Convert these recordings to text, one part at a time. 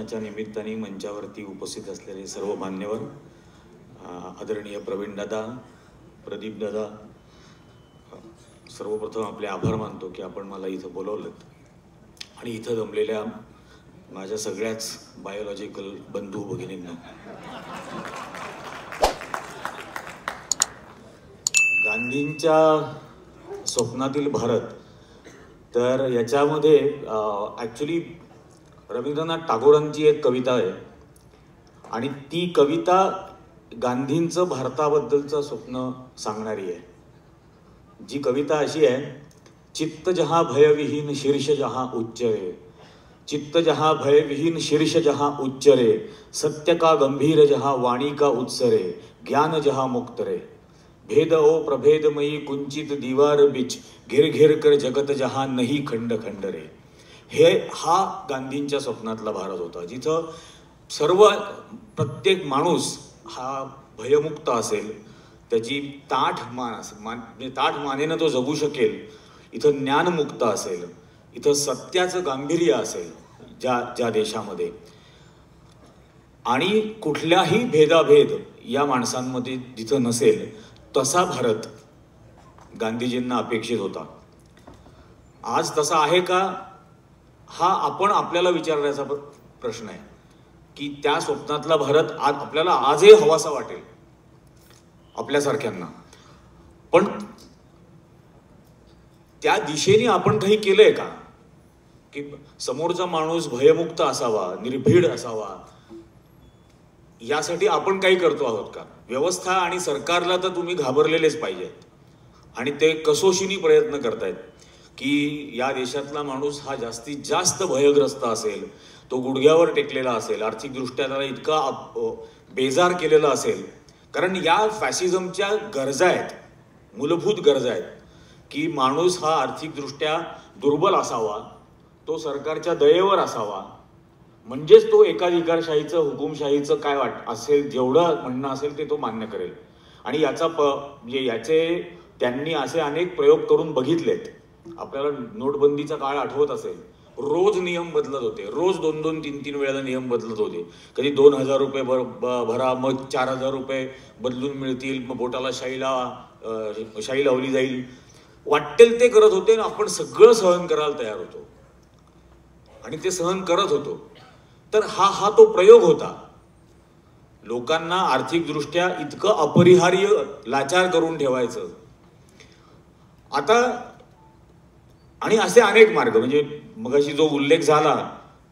दिनाच्या निमित्ताने मंचावरती उपस्थित असलेले सर्व मान्यवर, आदरणीय प्रवीण दादा, प्रदीप दादा, सर्वप्रथम आपले आभार मानतो की आपण मला इथं बोलवलं आणि इथं जमलेल्या माझ्या सगळ्याच बायोलॉजिकल बंधू भगिनींना गांधींच्या स्वप्नातील भारत, तर याच्यामध्ये ॲक्च्युली रवींद्रनाथ टागोरांची एक कविता आहे आणि ती कविता गांधींचं भारताबद्दलचं स्वप्न सांगणारी आहे. जी कविता अशी आहे, चित्त जहाँ भयविहीन शीर्ष जहाँ उच्च रे, चित्त जहाँ भयविहीन शीर्ष जहाँ उच्च रे, सत्य का गंभीर जहाँ वाणी का उत्सरे, ज्ञान जहाँ मुक्त रे, भेद ओ प्रभेदमयी कुंचित दीवार बिच, घिर घिर कर जगत जहाँ नहीं खंड खंड रे. हा गांधींच्या स्वप्नातला भारत होता, जिथं प्रत्येक माणूस हा भयमुक्त असेल, त्याची ताठ मानेनं तो जगू शकेल, इथं ज्ञानमुक्त असेल, इथं सत्याचं गांभीर्य असेल ज्या देशामध्ये, आणि कुठल्याही भेदाभेद या माणसांमध्ये जिथं नसेल, तसा भारत गांधीजींना अपेक्षित होता. आज तसा आहे का, हा आपण आपल्याला विचारण्याचा प्रश्न आहे की त्या स्वप्नातला भारत आज आपल्याला आजही हवासा वाटेल आपल्यासारख्यांना, पण त्या दिशेने आपण काही केलंय का की समोरचा माणूस भयमुक्त असावा, निर्भीड असावा, यासाठी आपण काही करतो आहोत का? व्यवस्था आणि सरकारला तर तुम्ही घाबरलेलेच पाहिजेत आणि ते कसोशीने प्रयत्न करतायत की या देशातला माणूस हा जास्तीत जास्त भयग्रस्त असेल, तो गुडघ्यावर टेकलेला असेल, आर्थिकदृष्ट्या त्याला इतका बेजार केलेला असेल. कारण या फॅसिझमच्या गरजा आहेत, मूलभूत गरजा आहेत की माणूस हा आर्थिकदृष्ट्या दुर्बल असावा, तो सरकारच्या दयेवर असावा, म्हणजेच तो एकाधिकारशाहीचं, हुकुमशाहीचं काय असेल, जेवढं म्हणणं असेल ते तो मान्य करेल. आणि याचे त्यांनी असे अनेक प्रयोग करून बघितलेत. आपल्याला नोटबंदीचा काळ आठवत असेल, रोज नियम बदलत होते, रोज 2-2, 3-3 वेळेला नियम बदलत होते. कधी 2,000 रुपये भरा, मग 4,000 रुपये बदलून मिळतील, मग बोटाला शाई लावली जाईल, वाटेल ते करत होते. आपण सगळं सहन करायला तयार होतो आणि ते सहन करत होतो. तर हा तो प्रयोग होता, लोकांना आर्थिकदृष्ट्या इतकं अपरिहार्य लाचार करून ठेवायचं. आता आणि असे अनेक मार्ग, म्हणजे मगाशी जो उल्लेख झाला,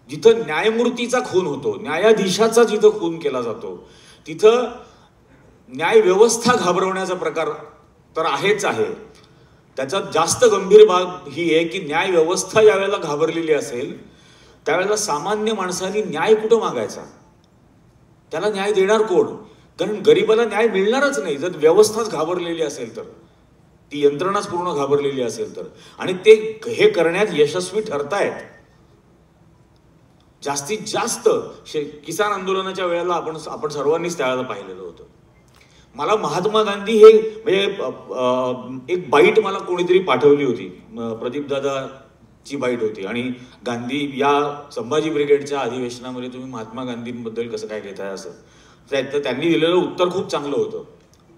जिथं न्यायमूर्तीचा खून होतो, न्यायाधीशाचा जिथं खून केला जातो, तिथं न्यायव्यवस्था घाबरवण्याचा प्रकार तर आहेच आहे. त्याचा जास्त गंभीर बाब ही आहे की न्यायव्यवस्था ज्यावेळेला घाबरलेली असेल, त्यावेळेला सामान्य माणसांनी न्याय कुठं मागायचा, त्याला न्याय देणार कोण? कारण गरिबाला न्याय मिळणारच नाही जर व्यवस्थाच घाबरलेली असेल तर, ती यंत्रणाच पूर्ण घाबरलेली असेल तर. आणि ते हे करण्यात यशस्वी ठरतायत. जास्तीत जास्त किसान आंदोलनाच्या वेळेला आपण सर्वांनीच त्यावेळेला पाहिलेलं होतं. मला महात्मा गांधी हे म्हणजे एक बाईट मला कोणीतरी पाठवली होती, प्रदीप दादाची बाईट होती, आणि गांधी या संभाजी ब्रिगेडच्या अधिवेशनामध्ये तुम्ही महात्मा गांधींबद्दल कसं काय घेताय असं, तर त्यांनी दिलेलं उत्तर खूप चांगलं होतं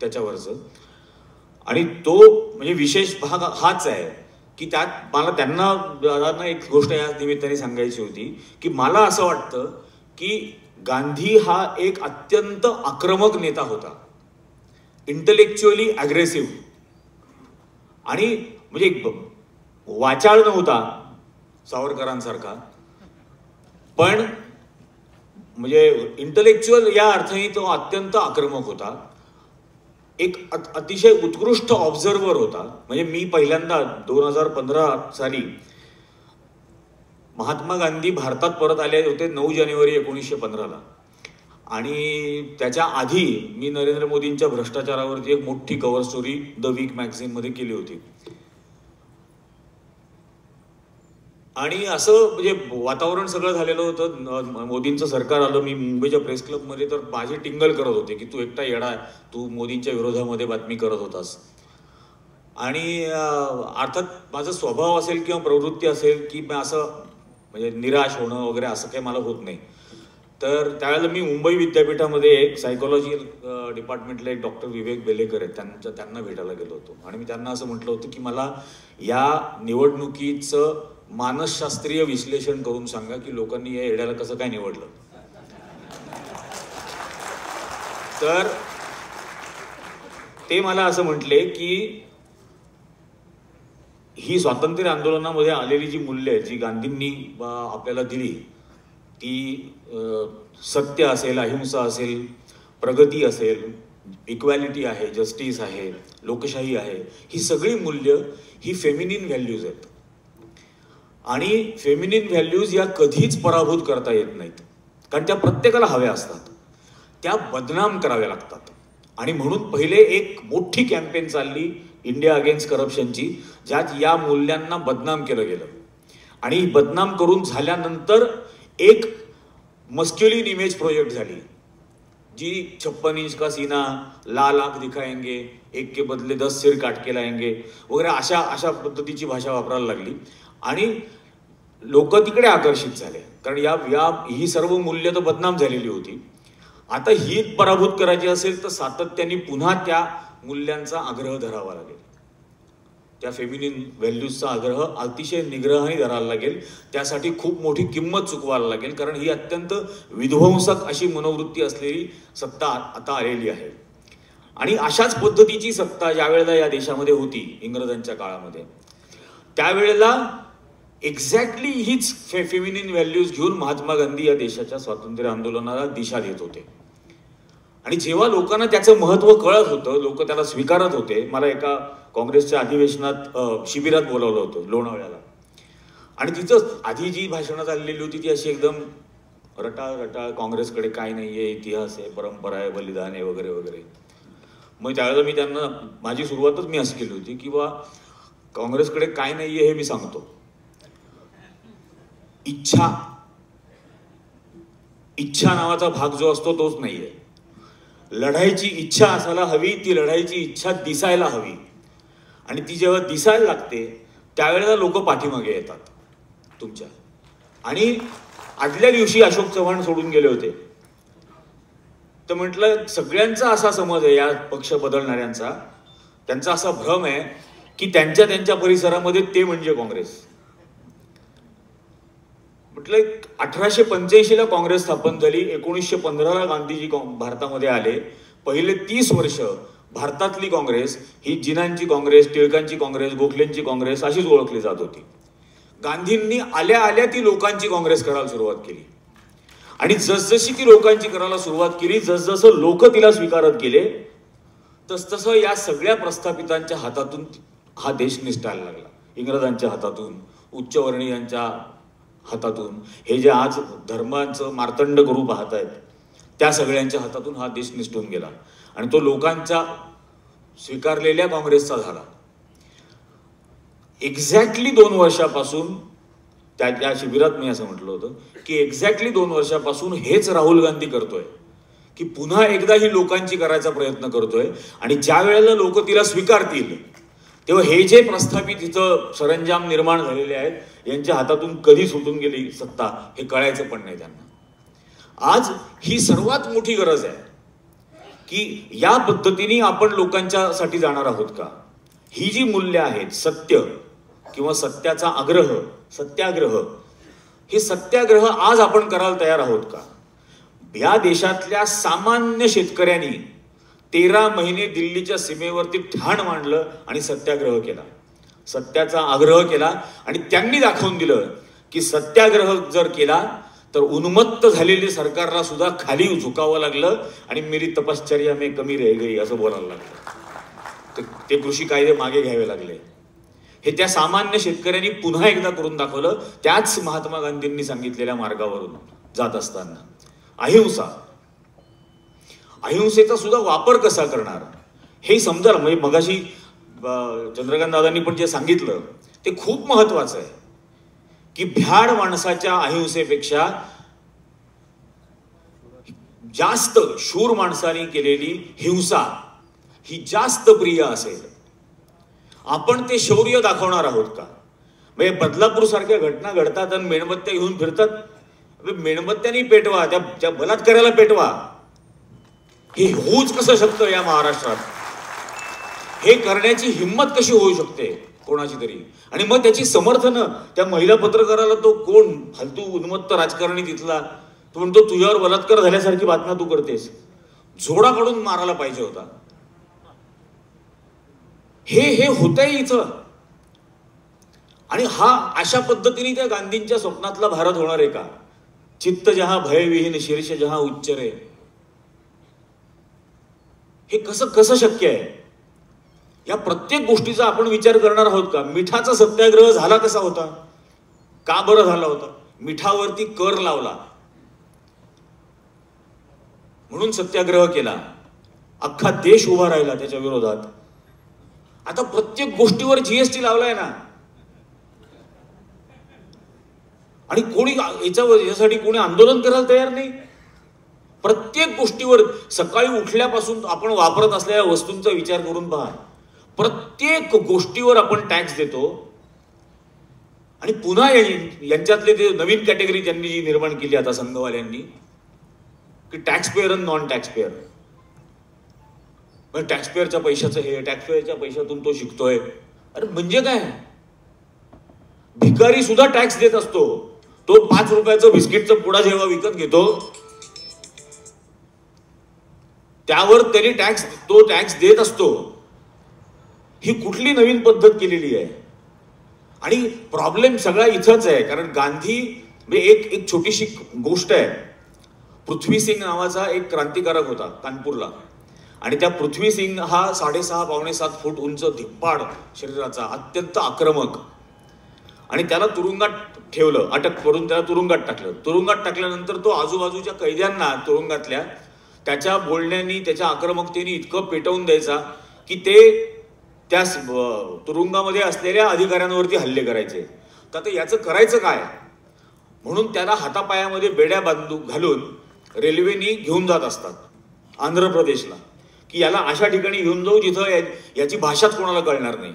त्याच्यावरचं. आणि तो म्हणजे विशेष भाग हाच आहे की त्यात मला त्यांना एक गोष्ट या निमित्ताने सांगायची होती की मला असं वाटतं की गांधी हा एक अत्यंत आक्रमक नेता होता, इंटलेक्च्युअली अग्रेसिव्ह, आणि म्हणजे वाचाळ नव्हता सावरकरांसारखा, पण म्हणजे इंटलेक्च्युअल या अर्थाने तो अत्यंत आक्रमक होता. एक अतिशय उत्कृष्ट ऑब्झर्वर होता. म्हणजे मी पहिल्यांदा 2015 साली महात्मा गांधी भारतात परत आले होते 9 जानेवारी 1915ला, आणि त्याच्या आधी मी नरेंद्र मोदींच्या भ्रष्टाचारावरती एक मोठी कव्हर स्टोरी द वीक मॅगझिनमध्ये केली होती. आणि असं म्हणजे वातावरण सगळं झालेलं होतं. मोदींचं सरकार आलं, मी मुंबईच्या प्रेस क्लबमध्ये तर माझी टिंगल करत होते की तू एकटा येडा, तू मोदींच्या विरोधामध्ये बातमी करत होतास. आणि अर्थात माझा स्वभाव असेल किंवा प्रवृत्ती असेल की असं म्हणजे निराश होणं वगैरे असं काही मला होत नाही. तर त्यावेळेला मी मुंबई विद्यापीठामध्ये एक सायकोलॉजी डिपार्टमेंटला एक डॉक्टर विवेक बेलेकर आहेत, त्यांना भेटायला गेलो होतो. आणि मी त्यांना असं म्हटलं होतं की मला या निवडणुकीचं मानसशास्त्रीय विश्लेषण करून सांगा की लोकांनी या येड्याला कसं काय निवडलं. तर ते मला असं म्हटले की ही स्वातंत्र्य आंदोलनामध्ये आलेली जी मूल्य आहेत, जी गांधींनी आपल्याला दिली, ती सत्य असेल, अहिंसा असेल, प्रगती असेल, इक्वॅलिटी आहे, जस्टिस आहे, लोकशाही आहे, ही सगळी मूल्य ही फेमिनिन व्हॅल्यूज आहेत. आणि फेमिनिन व्हॅल्यूज या कधीच पराभूत करता येत नाहीत, कारण त्या प्रत्येकाला हव्या असतात, त्या बदनाम कराव्या लागतात. आणि म्हणून पहिले एक मोठी कॅम्पेन चालली इंडिया अगेन्स्ट करप्शनची, ज्यात या मूल्यांना बदनाम केलं गेलं. आणि बदनाम करून झाल्यानंतर एक मस्क्युलिन इमेज प्रोजेक्ट झाली, जी 56 इंच का सीना, लाल आंख दिखाएंगे, एक के बदले 10 सिर काट के लाएंगे वगैरे अशा पद्धतीची भाषा वापरायला लागली. आणि लोक तिकडे आकर्षित झाले, कारण ही सर्व मूल्य तर बदनाम झालेली होती. आता ही पराभूत करायची असेल तर सातत्याने पुन्हा त्या मूल्यांचा आग्रह धरावा लागेल, त्या फेमिनिन व्हॅल्यूजचा आग्रह अतिशय निग्रहाने धरायला लागेल. त्यासाठी खूप मोठी किंमत चुकवायला लागेल, कारण ही अत्यंत विध्वंसक अशी मनोवृत्ती असलेली सत्ता आता आलेली आहे. आणि अशाच पद्धतीची सत्ता ज्या वेळेला या देशामध्ये होती इंग्रजांच्या काळामध्ये, त्यावेळेला एक्झॅक्टली हीच फेमिनिन व्हॅल्यूज घेऊन महात्मा गांधी या देशाच्या स्वातंत्र्य आंदोलनाला दिशा देत होते. आणि जेव्हा लोकांना त्याचं महत्त्व कळत होतं, लोक त्याला स्वीकारत होते. मला एका काँग्रेसच्या अधिवेशनात शिबिरात बोलावलं होतं लोणावळ्याला, आणि तिथं आधी जी भाषणं चाललेली होती ती अशी एकदम रटाळ काँग्रेसकडे काय नाहीये, इतिहास आहे, परंपरा आहे, बलिदान आहे वगैरे वगैरे. मग त्यावेळेला मी त्यांना माझी सुरुवातच मी अशी केली होती की बा काँग्रेसकडे काय नाहीये हे मी सांगतो. इच्छा नावाचा भाग जो असतो तोच नाहीये. लढायची इच्छा असायला हवी, ती लढायची इच्छा दिसायला हवी. आणि ती जेव्हा दिसायला लागते त्यावेळेला लोक पाठीमागे येतात तुमच्या. आणि आदल्या दिवशी अशोक चव्हाण सोडून गेले होते, तर म्हटलं सगळ्यांचा असा समज आहे या पक्ष बदलणाऱ्यांचा, त्यांचा असा भ्रम आहे की त्यांच्या परिसरामध्ये ते म्हणजे काँग्रेस. म्हटलं 1885ला काँग्रेस स्थापन झाली, 1915ला गांधीजी भारतामध्ये आले. पहिले 30 वर्ष भारतातली काँग्रेस ही जिनांची काँग्रेस, टिळकांची काँग्रेस, गोखलेंची काँग्रेस अशीच ओळखली जात होती. गांधींनी आल्या ती लोकांची काँग्रेस करायला सुरुवात केली. आणि जसजशी ती लोकांची करायला सुरुवात केली, जसजसं लोक तिला स्वीकारत गेले, तसतसं या सगळ्या प्रस्थापितांच्या हातातून हा देश निसटायला लागला. इंग्रजांच्या हातातून, उच्चवर्णीयांच्या हातातून, हे जे आज धर्मांचं मार्तंड करू पाहत आहेत त्या सगळ्यांच्या हातातून हा देश निसटून गेला. आणि तो लोकांच्या स्वीकारलेल्या काँग्रेसचा झाला. एक्झॅक्टली 2 वर्षापासून त्या शिबिरात मी असं म्हटलं होतं की एक्झॅक्टली 2 वर्षापासून हेच राहुल गांधी करतोय की पुन्हा एकदा ही लोकांची करायचा प्रयत्न करतोय. आणि ज्या वेळेला लोक तिला स्वीकारतील तेव्हा हे जे प्रस्थापित इथं सरंजाम निर्माण झालेले आहेत यांच्या हातातून कधी सुटून गेली सत्ता हे कळायचं पण नाही त्यांना. आज ही सर्वात मोठी गरज आहे की या पद्धतीने आपण लोकांच्यासाठी जाणार आहोत का. ही जी मूल्य आहेत, सत्य किंवा सत्याचा आग्रह, सत्याग्रह, हे सत्याग्रह आज आपण करायला तयार आहोत का. या देशातल्या सामान्य शेतकऱ्यांनी 13 महिने दिल्लीच्या सीमेवरती ठाण मांडलं आणि सत्याग्रह केला, सत्याचा आग्रह केला. आणि त्यांनी दाखवून दिलं की सत्याग्रह जर केला तर उन्मत्त झालेली सरकारला सुद्धा खाली झुकावं लागलं आणि मेरी तपश्चर्या में कमी रह गई असं बोलायला लागलं. ते कृषी कायदे मागे घ्यावे लागले. हे त्या सामान्य शेतकऱ्यांनी पुन्हा एकदा करून दाखवलं, त्याच महात्मा गांधींनी सांगितलेल्या मार्गावरून जात असताना. अहिंसेचा सुद्धा वापर कसा करणार हे समजायला, म्हणजे मगाशी चंद्रकांत दादांनी पण जे सांगितलं ते खूप महत्वाचं आहे की भ्याड माणसाच्या अहिंसेपेक्षा जास्त शूर माणसाने केलेली हिंसा ही जास्त प्रिय असेल. आपण ते शौर्य दाखवणार आहोत का. म्हणजे बदलापूर सारख्या घटना घडतात आणि मेणबत्त्या घेऊन फिरतात, मेणबत्त्याने पेटवा, त्या बलात्काराला पेटवा, हे होऊच कसं शकतं या महाराष्ट्रात? हे करण्याची हिंमत कशी होऊ शकते कोणाची तरी? आणि मग त्याची समर्थन त्या महिला पत्रकाराला, तो कोण फालतू उन्मत्त राजकारणी तिथला, तो म्हणतो तुझ्यावर बलात्कार झाल्यासारखी बातम्या तू करतेस, झोडा काढून मारायला पाहिजे होता. हे होतंय इथं. आणि हा अशा पद्धतीने त्या गांधींच्या स्वप्नातला भारत होणार आहे का? चित्त जहा भयविहीन शीर्ष जहा उच्चरे. हे कसं शक्य आहे? या प्रत्येक गोष्टीचा आपण विचार करणार आहोत का? मिठाचा सत्याग्रह झाला कसा होता? का बरं झाला होता? मिठावरती कर लावला म्हणून सत्याग्रह केला. अख्खा देश उभा राहिला त्याच्या विरोधात. आता प्रत्येक गोष्टीवर जीएसटी लावलाय ना, आणि कोणी यासाठी कोणी आंदोलन करायला तयार नाही. प्रत्येक गोष्टीवर सकाळी उठल्यापासून आपण वापरत असलेल्या वस्तूंचा विचार करून पहा. प्रत्येक गोष्टीवर आपण टॅक्स देतो. आणि पुन्हा यांच्यातले ते नवीन कॅटेगरी त्यांनी जी निर्माण केली आता संघवाल्यांनी, की टॅक्स पेअर आणि नॉन टॅक्स पेअर. टॅक्स पेअरच्या पैशाचं हे, टॅक्स पेअरच्या पैशातून तो शिकतोय. अरे म्हणजे काय? भिकारी सुद्धा टॅक्स देत असतो. तो 5 रुपयाचं बिस्किटचं पुडा जेव्हा विकत घेतो त्यावर तरी तो टॅक्स देत असतो. ही कुठली नवीन पद्धत केलेली आहे? आणि प्रॉब्लेम सगळा इथंच आहे. कारण गांधी एक छोटीशी गोष्ट आहे. पृथ्वी सिंग नावाचा एक क्रांतिकारक होता कानपूरला, आणि त्या पृथ्वी सिंग हा 6.5 पावणे 7 फूट उंच, धिप्पाड शरीराचा, अत्यंत आक्रमक. आणि त्याला तुरुंगात ठेवलं, अटक करून त्याला तुरुंगात टाकलं. तुरुंगात टाकल्यानंतर तो आजूबाजूच्या कैद्यांना तुरुंगातल्या त्याच्या बोलण्यानी, त्याच्या आक्रमकतेने इतकं पेटवून द्यायचा की ते त्या तुरुंगामध्ये असलेल्या अधिकाऱ्यांवरती हल्ले करायचे. तर आता याचं करायचं काय म्हणून त्याला हातापायामध्ये बेड्या घालून रेल्वेनी घेऊन जात असतात आंध्र प्रदेशला, की याला अशा ठिकाणी घेऊन जाऊ जिथं याची भाषाच कोणाला कळणार नाही.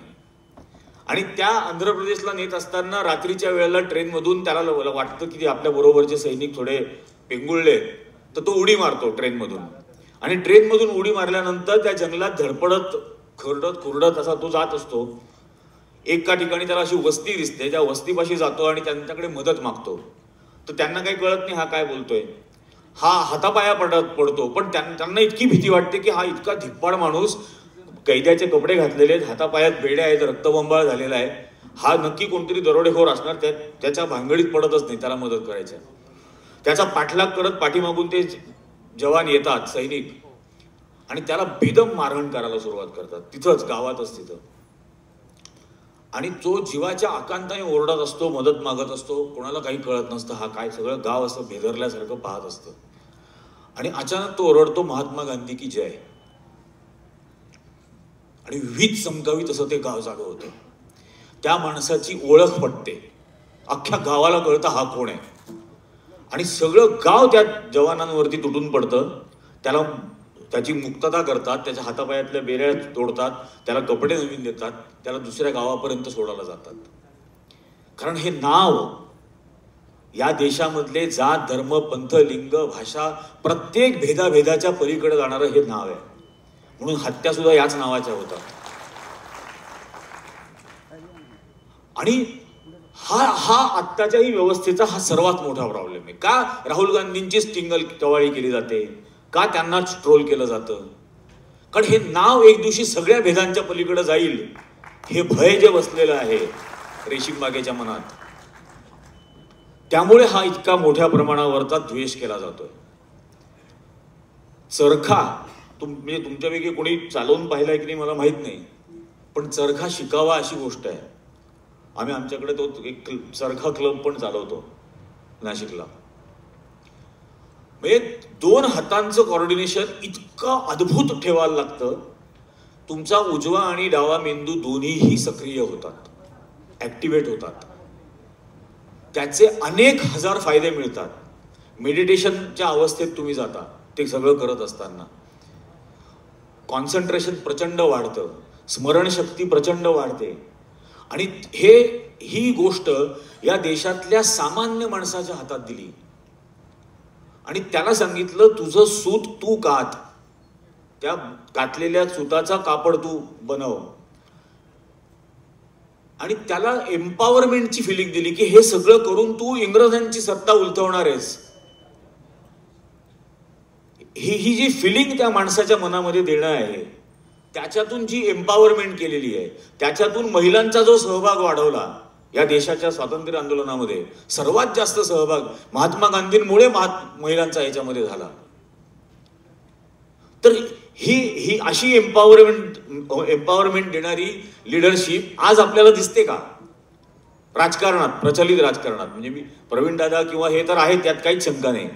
आणि त्या आंध्र प्रदेशला नेत असताना रात्रीच्या वेळेला ट्रेनमधून त्याला वाटतं की आपल्या बरोबरचे सैनिक थोडे पेंगुळले, तर तो उडी मारतो ट्रेनमधून. आणि ट्रेनमधून उडी मारल्यानंतर त्या जंगलात धडपडत खुरडत असा तो जात असतो. एका ठिकाणी त्याला अशी वस्ती दिसते, त्या वस्तीपाशी जातो आणि त्यांच्याकडे मदत मागतो. तर त्यांना काही कळत नाही हा काय बोलतोय. हा हातापाया पडतो, पण त्यांना इतकी भीती वाटते की हा इतका धिप्पाड माणूस, कैद्याचे कपडे घातलेले आहेत, हातापायात बेड्या आहेत, रक्तबंबाळ झालेला आहे, हा नक्की कोणतरी दरोडेखोर असणार. त्याच्या भानगडीत पडतच नाही त्याला मदत करायच्या. त्याचा पाठलाग करत पाठीमागून ते जवान येतात, सैनिक, आणि त्याला बेदम मारहाण करायला सुरुवात करतात तिथंच, गावातच तिथं. आणि तो जीवाच्या आकांताने ओरडत असतो, मदत मागत असतो, कोणाला काही कळत नसतं. हा काय, सगळं गाव असं भेदरल्यासारखं पाहत असतं. आणि अचानक तो ओरडतो, महात्मा गांधी की जय. आणि वीज चमकावी तसं ते गाव जागं होतं. त्या माणसाची ओळख पटते, अख्ख्या गावाला कळतं हा कोण आहे. आणि सगळं गाव त्या जवानांवरती तुटून पडतं. त्याची मुक्तता करतात, त्याच्या हातापायातल्या बेऱ्या तोडतात, त्याला कपडे नवीन देतात, त्याला दुसऱ्या गावापर्यंत सोडायला जातात. कारण हे नाव या देशामधले जात, धर्म, पंथ, लिंग, भाषा, प्रत्येक भेदाभेदाच्या पलीकडे जाणारं हे नाव आहे. म्हणून हत्या सुद्धा याच नावाच्या होतात. आणि हा आत्ताच्याही व्यवस्थेचा हा सर्वात मोठा प्रॉब्लेम आहे. का राहुल गांधींचीच टिंगल टवाळी केली जाते, का त्यांनाच ट्रोल केलं जातं? कारण हे नाव एक दिवशी सगळ्या भेदांच्या पलीकडे जाईल हे भय जे बसलेलं आहे रेशीम बागेच्या मनात, त्यामुळे हा इतका मोठ्या प्रमाणावरचा द्वेष केला जातोय. चरखा म्हणजे तुमच्यापैकी कोणी चालवून पाहिलाय की नाही मला माहित नाही, पण चरखा शिकावा अशी गोष्ट आहे. आम्ही आमच्याकडे तो एक चरखा क्लब पण चालवतो नाशिकला. म्हणजे 2 हातांचं कॉर्डिनेशन इतकं अद्भुत ठेवायला लागतं. तुमचा उजवा आणि डावा मेंदू दोन्हीही सक्रिय होतात, ऍक्टिव्हेट होतात. त्याचे अनेक हजार फायदे मिळतात. मेडिटेशनच्या अवस्थेत तुम्ही जाता ते सगळं करत असताना. कॉन्सन्ट्रेशन प्रचंड वाढतं, स्मरणशक्ती प्रचंड वाढते. आणि ही गोष्ट या देशातल्या सामान्य माणसाच्या हातात दिली आणि त्याला सांगितलं तुझं सूत तू कात, त्या कातलेल्या सुताचा कापड तू बनव, आणि त्याला एम्पॉवरमेंटची फिलिंग दिली की हे सगळं करून तू इंग्रजांची सत्ता उलथवणार आहेस. ही जी फिलिंग त्या माणसाच्या मनामध्ये देणं आहे, त्याच्यातून जी एम्पॉवरमेंट केलेली आहे, त्याच्यातून महिलांचा जो सहभाग वाढवला या देशाच्या स्वातंत्र्य आंदोलनामध्ये, सर्वात जास्त सहभाग महात्मा गांधींमुळे महिलांचा याच्यामध्ये झाला. तर ही अशी एम्पॉवरमेंट देणारी लिडरशिप आज आपल्याला दिसते का राजकारणात, प्रचलित राजकारणात? म्हणजे मी प्रवीण दादा किंवा हे तर आहेत, त्यात काहीच शंका नाही,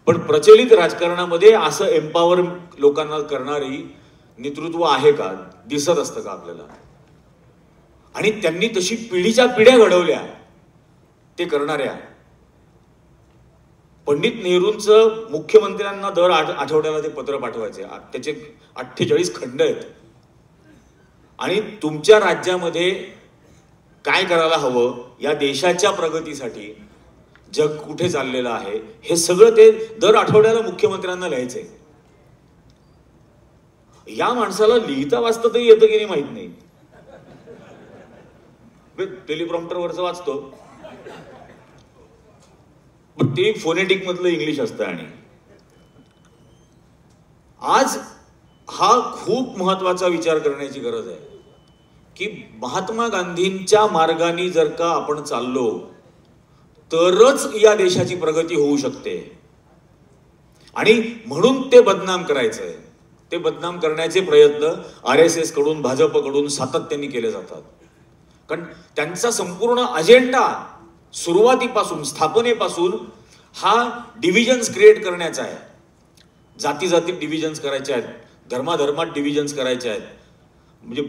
पण प्रचलित राजकारणामध्ये असं एम्पॉवर लोकांना करणारी नेतृत्व आहे का, दिसत असतं का आपल्याला? आणि त्यांनी तशी पिढीच्या पिढ्या घडवल्या ते करणाऱ्या. पंडित नेहरूंचं मुख्यमंत्र्यांना दर आठवड्याला ते पत्र पाठवायचे, त्याचे 48 खंड आहेत. आणि तुमच्या राज्यामध्ये काय करायला हवं, या देशाच्या प्रगतीसाठी जग कुठे चाललेलं आहे, हे सगळं ते दर आठवड्याला मुख्यमंत्र्यांना लिहायचंय. या माणसाला लिहिता वाचता तरी येतं की नाही माहित नाही. टेलिप्रॉम्प्टरवरचं वाचतो, पण ते फोनेटिक मधलं इंग्लिश असतं. आणि आज हा खूप महत्वाचा विचार करण्याची गरज आहे की महात्मा गांधींच्या मार्गाने जर का आपण चाललो तरच या देशाची प्रगती होऊ शकते. आणि म्हणून ते बदनाम करायचंय, ते बदनाम करण्याचे प्रयत्न RSS कडून, भाजप कडून सातत्याने केले जातात. कारण त्यांचा संपूर्ण अजेंडा सुरुवातीपासून, स्थापनेपासून हा डिव्हिजन्स क्रिएट करण्याचा आहे. जाती जातीत डिव्हिजन्स करायचे आहेत, धर्माधर्मात डिव्हिजन्स करायचे आहेत. म्हणजे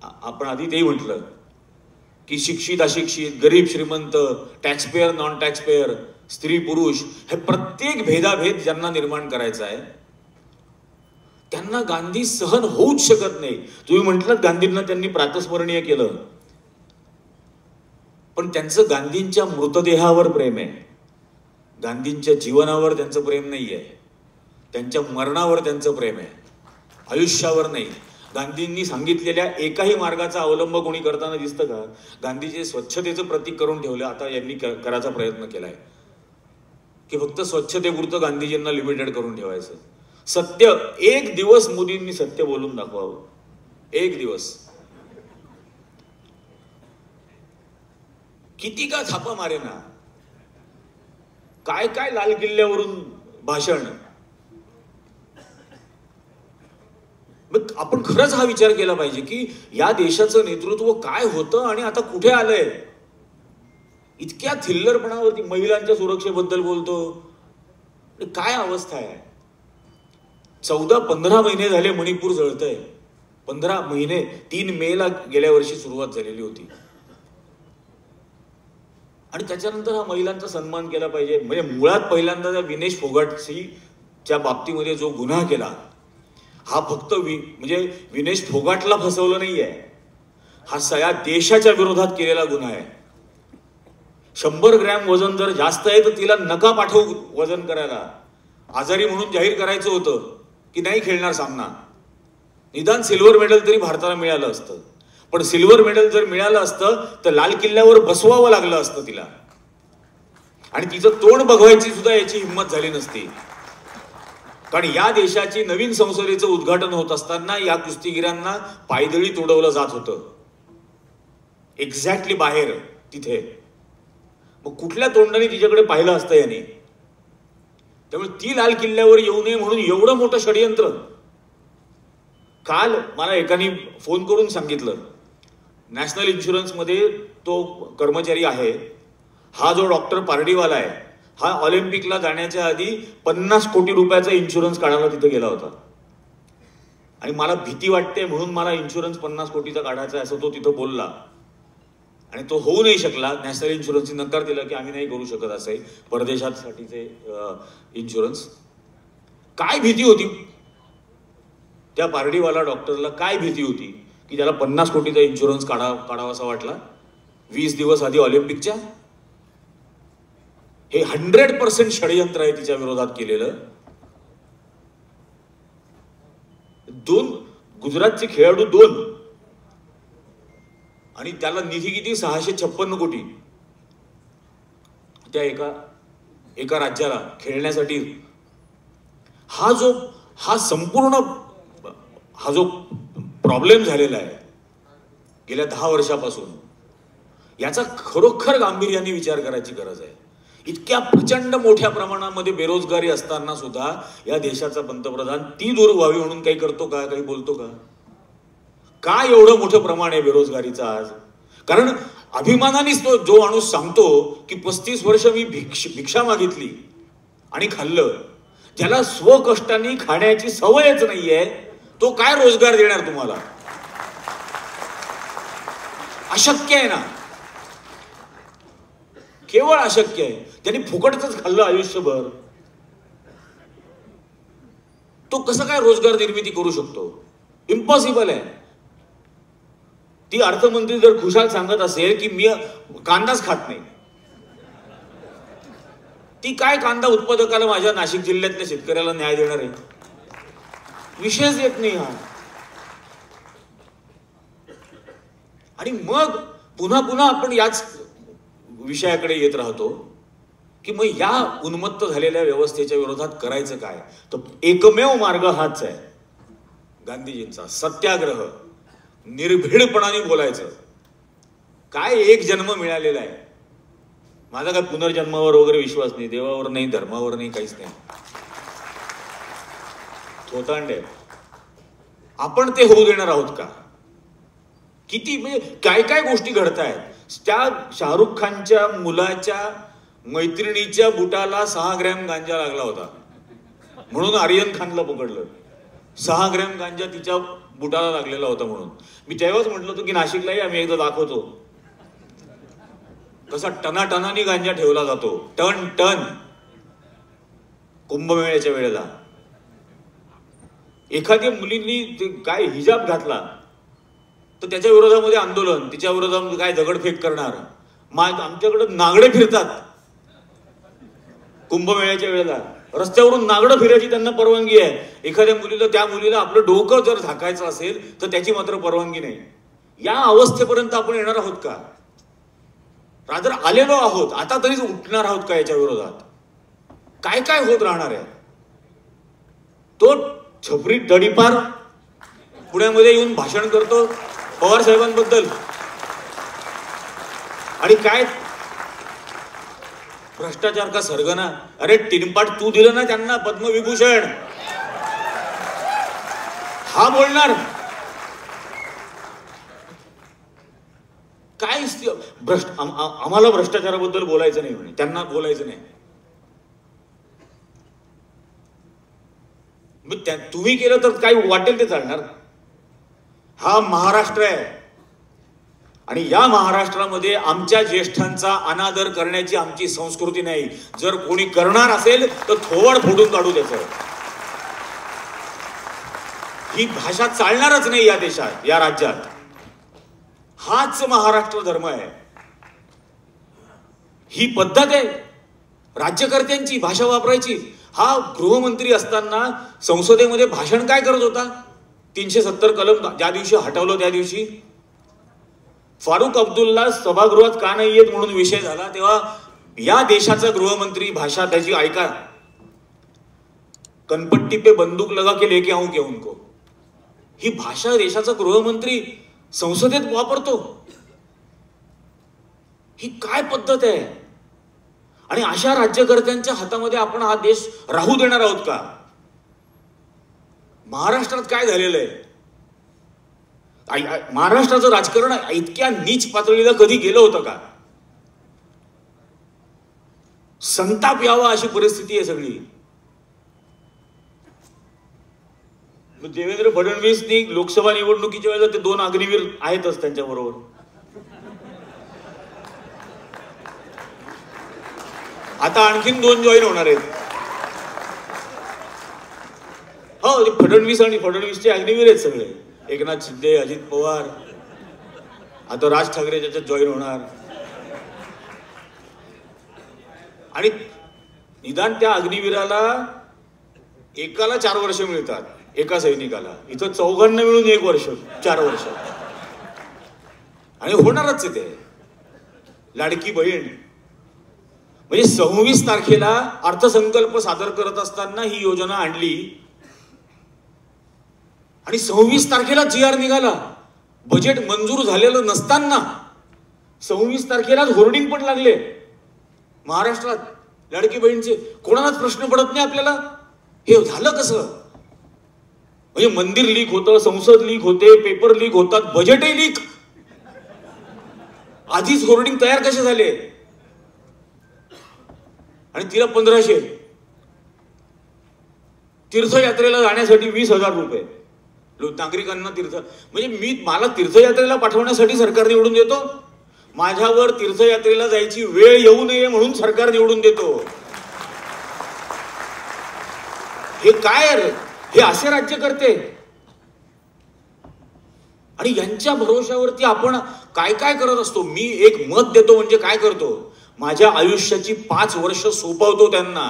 आपण आधी तेही म्हटलं की शिक्षित अशिक्षित, गरीब श्रीमंत, टॅक्सपेयर नॉन टॅक्सपेयर, स्त्री पुरुष, हे प्रत्येक भेदाभेद ज्यांना निर्माण करायचा आहे त्यांना गांधी सहन होऊच शकत नाही. तुम्ही म्हटलं गांधींना त्यांनी प्रातस्मरणीय केलं, पण त्यांचं गांधींच्या मृतदेहावर प्रेम आहे, गांधींच्या जीवनावर त्यांचं प्रेम नाही आहे, त्यांच्या मरणावर त्यांचं प्रेम आहे, आयुष्यावर नाही. गांधींनी सांगितलेल्या एकाही मार्गाचा अवलंब कोणी करताना दिसतं का? गांधीजी स्वच्छतेचं प्रतीक करून ठेवलं, आता यांनी करायचा प्रयत्न केलाय की फक्त स्वच्छतेपुरतं गांधीजींना लिमिटेड करून ठेवायचं. सत्य, एक दिवस मोदींनी सत्य बोलून दाखवावं, एक दिवस. किती का थापा मारे ना, काय काय लाल किल्ल्यावरून भाषण. आपण खरंच हा विचार केला पाहिजे की या देशाचं नेतृत्व काय होतं आणि आता कुठे आलंय. इतक्या थिल्लरपणावरती महिलांच्या सुरक्षेबद्दल बोलतो, काय अवस्था आहे. 14-15 महिने झाले मणिपूर जळतंय, 15 महिने. 3 मेला गेल्या वर्षी सुरुवात झालेली होती, आणि त्याच्यानंतर हा महिलांचा सन्मान केला पाहिजे. म्हणजे मुळात पहिल्यांदा त्या विनेश फोगाटच्या बाबतीमध्ये जो गुन्हा केला, हा फक्त म्हणजे विनेश फोगाटला फसवलं नाहीये, हा सगळ्या देशाच्या विरोधात केलेला गुन्हा आहे. 100 ग्रॅम वजन जर जास्त आहे तर तिला नका पाठवू वजन करायला. आजारी म्हणून जाहीर करायचं होतं की नाही खेळणार सामना, निदान सिल्वर मेडल तरी भारताला मिळालं असतं. पण सिल्वर मेडल जर मिळालं असतं तर लाल किल्ल्यावर बसवावं लागलं असतं तिला, आणि तिचं तोंड बघवायची सुद्धा याची हिंमत झाली नसती. कारण या देशाची नवीन संसदेचं उद्घाटन होत असताना या कुस्तीगिरांना पायदळी तोडवलं जात होतं, एक्झॅक्टली बाहेर तिथे. मग कुठल्या तोंडाने तिच्याकडे पाहिलं असतं याने? त्यामुळे ती लाल किल्ल्यावर येऊ नये म्हणून एवढं मोठं षडयंत्र. काल मला एकाने फोन करून सांगितलं, नॅशनल इन्शुरन्समध्ये तो कर्मचारी आहे, हा जो डॉक्टर पारडीवाला आहे, हा ऑलिम्पिकला जाण्याच्या आधी 50 कोटी रुपयाचा इन्शुरन्स काढायला तिथे गेला होता. आणि मला भीती वाटते म्हणून मला इन्शुरन्स 50 कोटीचा काढायचा असं तो तिथं बोलला, आणि तो होऊ नाही शकला. नॅशनल इन्शुरन्सने नकार दिला की आम्ही नाही करू शकत असे परदेशासाठीचे इन्शुरन्स. काय भीती होती त्या पारडीवाला डॉक्टरला, काय भीती होती की त्याला 50 कोटीचा इन्शुरन्स काढावासा वाटला 20 दिवस आधी ऑलिम्पिकच्या. हे 100% षडयंत्र आहे तिच्या विरोधात केलेलं. 2 गुजरातचे खेळाडू 2 आणि त्याला निधी किती 656 कोटी त्या एका राज्याला खेळण्यासाठी. हा संपूर्ण जो प्रॉब्लेम झालेला आहे गेल्या 10 वर्षापासून, याचा खरोखर गांभीर्याने विचार करायची गरज आहे. इतक्या प्रचंड मोठ्या प्रमाणामध्ये बेरोजगारी असताना सुद्धा या देशाचा पंतप्रधान ती दूर व्हावी म्हणून काही करतो का, काही बोलतो का? काय एवढं मोठं प्रमाण आहे बेरोजगारीचं आज? कारण अभिमानानेच जो माणूस सांगतो की 35 वर्ष मी भिक्षा मागितली आणि खाल्लं, ज्याला स्वकष्टाने खाण्याची सवयच नाहीये, तो काय रोजगार देणार तुम्हाला? अशक्य आहे ना, केवळ अशक्य आहे. त्यांनी फुकटच खाल्लं आयुष्यभर, तो कसं काय रोजगार निर्मिती करू शकतो? इम्पॉसिबल आहे. ती अर्थमंत्री जर खुशाल सांगत असेल की मी कांदाच खात नाही, ती काय कांदा उत्पादकाला, माझ्या नाशिक जिल्ह्यातल्या शेतकऱ्याला न्याय देणार आहे? विषयच येत नाही हा. आणि मग पुन्हा पुन्हा आपण याच विषयाकडे येत राहतो की मग या उन्मत्त झालेल्या व्यवस्थेच्या विरोधात करायचं काय? तर एकमेव मार्ग हाच आहे गांधीजींचा, सत्याग्रह. निर्भीडपणाने बोलायचं. काय एक जन्म मिळालेला आहे, माझा काय पुनर्जन्मावर वगैरे विश्वास नाही, देवावर नाही, धर्मावर नाही, काहीच नाही. थोतांडे आपण ते होऊ देणार आहोत का? किती म्हणजे काय काय गोष्टी घडतायत. त्या शाहरुख खानच्या मुलाच्या मैत्रिणीच्या बुटाला 6 ग्रॅम गांजा लागला होता म्हणून आर्यन खानला पकडलं. 6 ग्रॅम गांजा तिच्या बुटाला लागलेला होता म्हणून. मी तेव्हाच म्हटलं होतं की नाशिकलाही आम्ही एकदा दाखवतो कसा टनाटनाने गांजा ठेवला जातो, टन टन. कुंभमेळ्याच्या वेळेला एखाद्या मुलींनी काय हिजाब घातला तर त्याच्या विरोधामध्ये आंदोलन, तिच्या विरोधामध्ये काय दगडफेक करणार. आमच्याकडे नागडे फिरतात कुंभमेळ्याच्या वेळेला, रस्त्यावरून नागडं फिरायची त्यांना परवानगी आहे. एखाद्या मुलीला, त्या मुलीला आपलं डोकं जर झाकायचं असेल तर त्याची मात्र परवानगी नाही. या अवस्थेपर्यंत आपण येणार आहोत का? रादर आलेलो आहोत, आता तरीच उठणार आहोत का याच्या विरोधात? काय काय होत राहणार आहे? तो छपरी तडीपार पुण्यामध्ये येऊन भाषण करतो पवार साहेबांबद्दल, आणि काय भ्रष्टाचार का सरगना. अरे टिनपाट तू दिलं ना त्यांना पद्मविभूषण, हा बोलणार काय? आम्हाला भ्रष्टाचाराबद्दल बोलायचं नाही म्हणे, त्यांना बोलायचं नाही. तुम्ही केलं तर काय वाटेल ते चालणार? हा महाराष्ट्र आहे आणि या महाराष्ट्रामध्ये आमच्या ज्येष्ठांचा अनादर करण्याची आमची संस्कृती नाही. जर कोणी करणार असेल तर थोवड फोडून काढू द्यायचं. ही भाषा चालणारच नाही या देशात, या राज्यात. हाच महाराष्ट्र धर्म आहे, ही पद्धत आहे राज्यकर्त्यांची भाषा वापरायची. हा गृहमंत्री असताना संसदेमध्ये भाषण काय करत होता? 370 कलम ज्या दिवशी हटवलं त्या दिवशी फारुख अब्दुल्ला सभागृहात का नाही येत म्हणून विषय झाला, तेव्हा या देशाचा गृहमंत्री भाषा त्याची ऐका, कनपट्टी पे बंदूक लगा के लेके आऊं क्या उनको. ही भाषा देशाचा गृहमंत्री संसदेत वापरतो. ही काय पद्धत आहे? आणि अशा राज्यकर्त्यांच्या हातामध्ये आपण हा देश राहू देणार आहोत का? महाराष्ट्रात काय झालेलं आहे? महाराष्ट्राचं राजकारण इतक्या नीच पातळीला कधी गेलं होतं का? संताप यावा अशी परिस्थिती आहे सगळी. देवेंद्र फडणवीसनी लोकसभा निवडणुकीच्या वेळेला ते 2 अग्निवीर आहेतच त्यांच्या बरोबर. आता आणखीन 2 जॉईन होणार आहेत. हो, फडणवीस आणि फडणवीसचे अग्निवीर आहेत सगळे. एकनाथ शिंदे, अजित पवार, आता राज ठाकरे त्याच्यात जॉईन होणार. आणि निदान त्या अग्निवीराला एकाला 4 वर्ष मिळतात, एका सैनिकाला. इथं चौघांना मिळून 1 वर्ष, 4 वर्ष. आणि होणारच आहे ते. लाडकी बहीण म्हणजे 26 तारखेला अर्थसंकल्प सादर करत असताना ही योजना आणली आणि 26 तारखेला GR निघाला. बजेट मंजूर झालेलं नसताना 26 तारखेलाच होर्डिंग पण लागले महाराष्ट्रात लाडकी बहीणचे. कोणालाच प्रश्न पडत नाही आपल्याला हे झालं कसं. म्हणजे मंदिर लीक होतं, संसद लीक होते, पेपर लीक होतात, बजेटही लीक. आधीच होर्डिंग तयार कसे झाले. आणि तिला 1500. तीर्थयात्रेला जाण्यासाठी 20,000 रुपये नागरिकांना म्हणजे मला तीर्थयात्रेला पाठवण्यासाठी सरकार निवडून देतो. माझ्यावर तीर्थयात्रेला जायची वेळ येऊ नये म्हणून सरकार निवडून देतो. हे काय, हे असे राज्य करते. आणि यांच्या भरोश्यावरती आपण काय काय करत असतो. मी एक मत देतो म्हणजे काय करतो, माझ्या आयुष्याची 5 वर्ष सोपवतो त्यांना,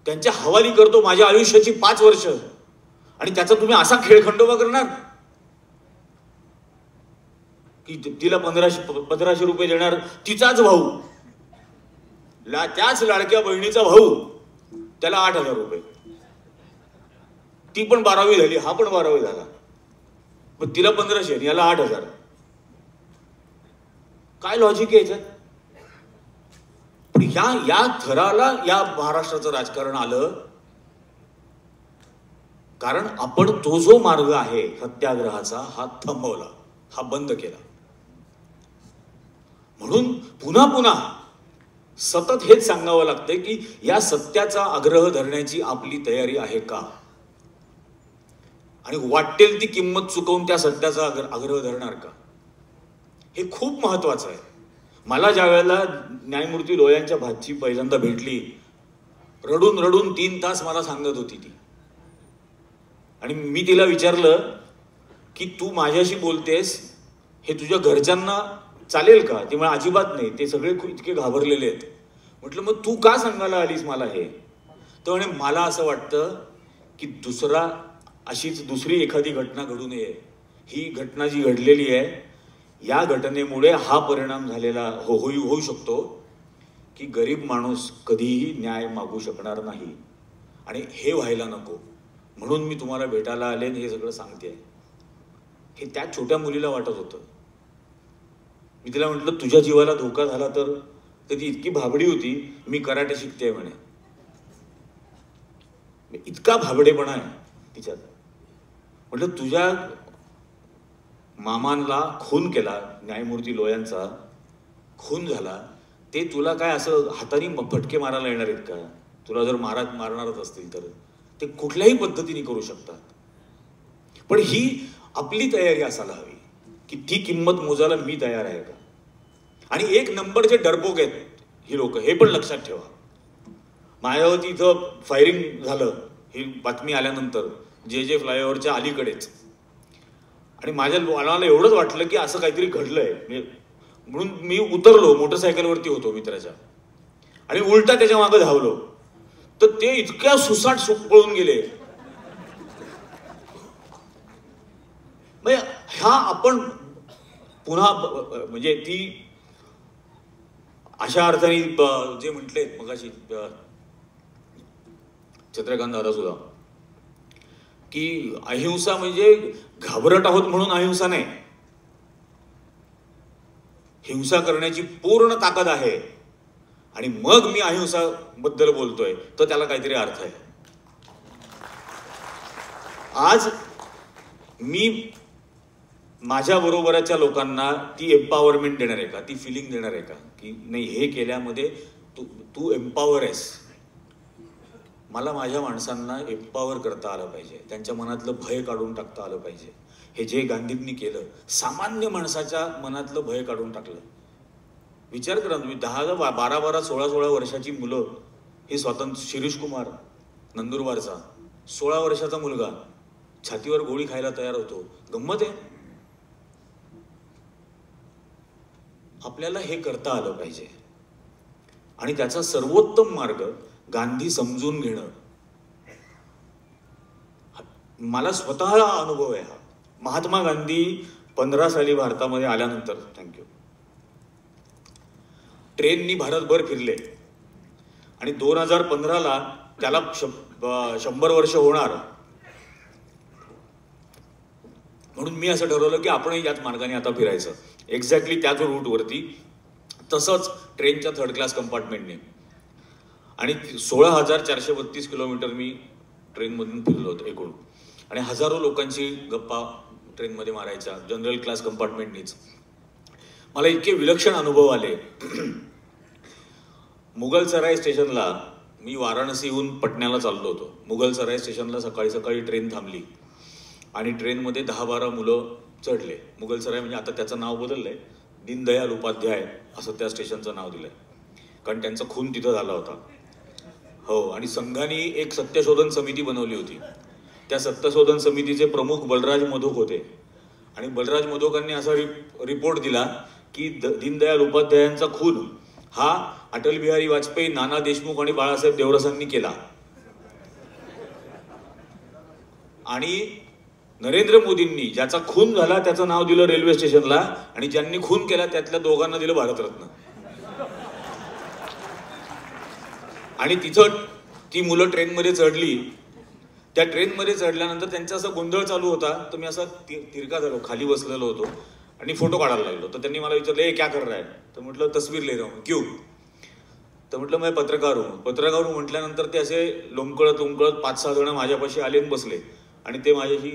त्यांच्या हवाली करतो माझ्या आयुष्याची 5 वर्ष. आणि त्याचा तुम्ही असा खेळखंडोबा करणार की तिला 1500 रुपये देणार तिचाच भाऊ, त्याच लाडक्या बहिणीचा भाऊ, त्याला 8,000 रुपये. ती पण 12वी झाली, हा पण 12वी झाला, पण तिला 1500 याला 8,000. काय लॉजिक आहे याच्यात. पण या थराला या महाराष्ट्राचं राजकारण आलं कारण आपण तो जो मार्ग आहे सत्याग्रहाचा हा थांबवला, हा बंद केला. म्हणून पुन्हा पुन्हा सतत हेच सांगावं लागतंय की या सत्याचा आग्रह धरण्याची आपली तयारी आहे का, आणि वाटेल ती किंमत चुकवून त्या सत्याचा आग्रह धरणार का. हे खूप महत्वाचं आहे. मला ज्या वेळेला न्यायमूर्ती लोयांच्या भाची पहिल्यांदा भेटली, रडून रडून 3 तास मला सांगत होती ती. आणि मी तिला विचारलं की तू माझ्याशी बोलतेस हे तुझ्या घरच्यांना चालेल का. ती मला अजिबात नाही, ते सगळे इतके घाबरलेले आहेत. म्हटलं मग तू का सांगायला आलीस मला हे. तर म्हणे मला असं वाटतं की अशीच दुसरी एखादी घटना घडू नये. ही घटना जी घडलेली आहे या घटनेमुळे हा परिणाम झालेला होऊ शकतो की गरीब माणूस कधीही न्याय मागू शकणार नाही, आणि हे व्हायला नको म्हणून मी तुम्हाला भेटायला आले हे सगळं सांगते. हे त्या छोट्या मुलीला वाटत होतं. मी तिला म्हटलं तुझ्या जीवाला धोका झाला तर ती इतकी भाबडी होती, मी कराटे शिकते म्हणे. इतका भाबडेपणा आहे तिच्यात. म्हटलं तुझ्या मामांना खून केला, न्यायमूर्ती लोयांचा खून झाला, ते तुला काय असं हाताने फटके मारायला येणार आहेत का. तुला जर मारणारच असतील तर ते कुठल्याही पद्धतीने करू शकतात. पण ही आपली तयारी असायला हवी की ती किंमत मोजायला मी तयार आहे का. आणि 1 नंबरचे डरपोक आहेत ही लोक, हे पण लक्षात ठेवा. माझ्यावरती इथं फायरिंग झालं ही बातमी आल्यानंतर जे फ्लायओव्हरच्या अलीकडेच, आणि मला एवढंच वाटलं की असं काहीतरी घडलंय म्हणून मी उतरलो, मोटरसायकलवरती होतो मित्राच्या, आणि उलटा त्याच्या मागे धावलो. तर ते इतक्या सुसाट पळून गेले. म्हणजे हा आपण पुन्हा म्हणजे ती अशा अर्थाने जे म्हटले मगाशी चंद्रकांत दादा सुद्धा की अहिंसा म्हणजे घाबरट आहोत म्हणून अहिंसा नाही, हिंसा करण्याची पूर्ण ताकद आहे. आणि मग मी अहिंसा बद्दल बोलतोय तर त्याला काहीतरी अर्थ आहे. आज मी माझ्या बरोबरच्या लोकांना ती एम्पॉवरमेंट देणार आहे का, ती फिलिंग देणार आहे का की नाही हे केल्यामध्ये तू एम्पॉवर आहेस. मला माझ्या माणसांना एम्पॉवर करता आलं पाहिजे, त्यांच्या मनातलं भय काढून टाकता आलं पाहिजे. हे जे गांधींनी केलं, सामान्य माणसाच्या मनातलं भय काढून टाकलं. विचार करा तुम्ही, 10, 12, 16 वर्षाची मुलं, हे स्वातंत्र्य, शिरीष कुमार नंदुरबारचा 16 वर्षाचा मुलगा छातीवर गोळी खायला तयार होतो. गंमत आहे. आपल्याला हे करता आलं पाहिजे. आणि त्याचा सर्वोत्तम मार्ग गांधी समजून घेणं. मला स्वतःला अनुभव आहे हा. महात्मा गांधी 15 साली भारतामध्ये आल्यानंतर, थँक्यू, ट्रेननी भारतभर फिरले आणि 2015ला त्याला 100 वर्ष होणार म्हणून मी असं ठरवलं की आपणही याच मार्गाने आता फिरायचं, एक्झॅक्टली त्याच रूटवरती, तसंच ट्रेनच्या 3rd क्लास कंपार्टमेंटने. आणि 16,432 किलोमीटर मी ट्रेनमधून फिरलो होतो एकूण, आणि हजारो लोकांची गप्पा ट्रेनमध्ये मारायच्या जनरल क्लास कंपार्टमेंटनीच. मला इतके विलक्षण अनुभव आले. मुघलसराय स्टेशनला, मी वाराणसीहून पटण्याला चाललो होतो, मुघलसराय स्टेशनला सकाळी सकाळी ट्रेन थांबली आणि ट्रेनमध्ये 10-12 मुलं चढले. मुघलसराय म्हणजे आता त्याचं नाव बदललंय, दीनदयाल उपाध्याय असं त्या स्टेशनचं नाव दिलंय, कारण त्यांचा खून तिथं झाला होता. हो, आणि संघाने एक सत्यशोधन समिती बनवली होती. त्या सत्यशोधन समितीचे प्रमुख बलराज मधोक होते आणि बलराज मधोकांनी असा रिपोर्ट दिला की दीनदयाल उपाध्यायांचा खून हा अटल बिहारी वाजपेयी, नाना देशमुख आणि बाळासाहेब देवरसांनी केला. आणि नरेंद्र मोदींनी ज्याचा खून झाला त्याचं नाव दिलं रेल्वे स्टेशनला, आणि ज्यांनी खून केला त्यातल्या दोघांना दिलं भारतरत्न. आणि तिथं ती मुलं ट्रेनमध्ये चढली. त्या ट्रेनमध्ये चढल्यानंतर त्यांचा असा गोंधळ चालू होता, तर मी असा तिरका झालो, खाली बसलेलो होतो आणि फोटो काढायला लागलो. तर त्यांनी मला विचारलं, ए क्या कर रहा है? तर म्हटलं तस्वीर ले रहा हूं. क्यों? तर म्हटलं मैं पत्रकार हूं. पत्रकार हूं म्हटल्यानंतर ते असे लोंबकळत 5-6 जण माझ्यापाशी आले आणि बसले, आणि ते माझ्याशी